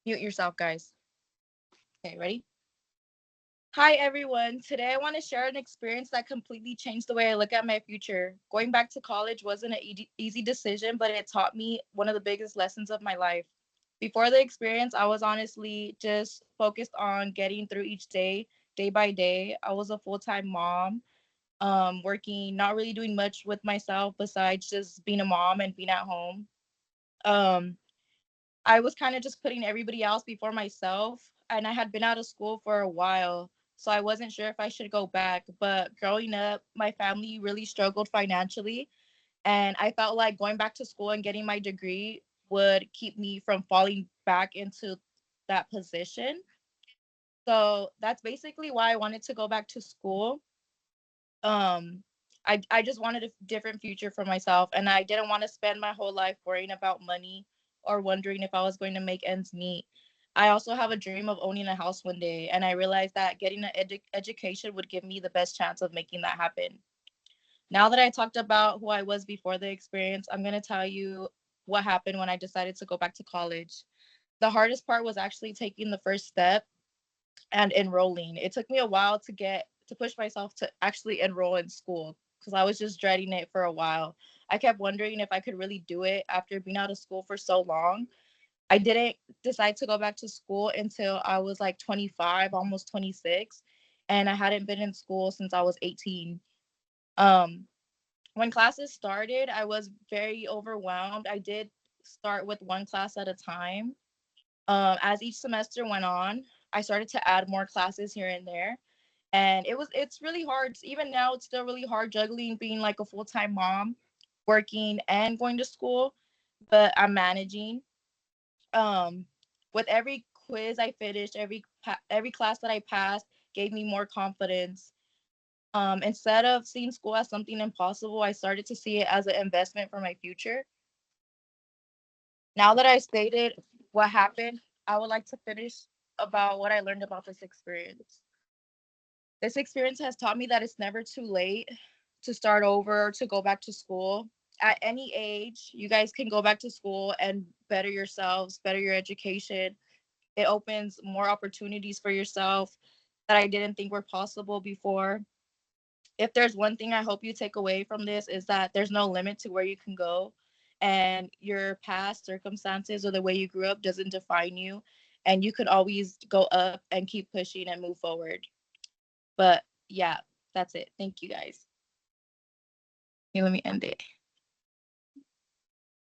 Mute yourself, guys. Okay, ready? Hi, everyone. Today I want to share an experience that completely changed the way I look at my future. Going back to college wasn't an easy decision, but it taught me one of the biggest lessons of my life. Before the experience, I was honestly just focused on getting through each day, day by day. I was a full time mom, working, not really doing much with myself besides just being a mom and being at home. Um, I was kind of just putting everybody else before myself, and I had been out of school for a while, so I wasn't sure if I should go back. But growing up, my family really struggled financially, and I felt like going back to school and getting my degree would keep me from falling back into that position. So that's basically why I wanted to go back to school. Um, I just wanted a different future for myself, and I didn't want to spend my whole life worrying about money or wondering if I was going to make ends meet. I also have a dream of owning a house one day, and I realized that getting an education would give me the best chance of making that happen. Now that I talked about who I was before the experience, I'm going to tell you what happened when I decided to go back to college. The hardest part was actually taking the first step and enrolling. It took me a while to push myself to actually enroll in school because I was just dreading it for a while. I kept wondering if I could really do it after being out of school for so long. I didn't decide to go back to school until I was like 25, almost 26, and I hadn't been in school since I was 18. Um, when classes started, I was very overwhelmed. I did start with one class at a time. As each semester went on, I started to add more classes here and there, and it's really hard. Even now, it's still really hard juggling being like a full time mom, working and going to school, but I'm managing. Um, with every quiz I finished, every class that I passed gave me more confidence. Instead of seeing school as something impossible, I started to see it as an investment for my future. Now that I stated what happened, I would like to finish about what I learned about this experience. This experience has taught me that it's never too late to start over, to go back to school. At any age, you guys can go back to school and better yourselves, better your education. It opens more opportunities for yourself that I didn't think were possible before. If there's one thing I hope you take away from this is that there's no limit to where you can go, and your past circumstances or the way you grew up doesn't define you, and you could always go up and keep pushing and move forward. But yeah, that's it. Thank you guys. Okay, let me end it.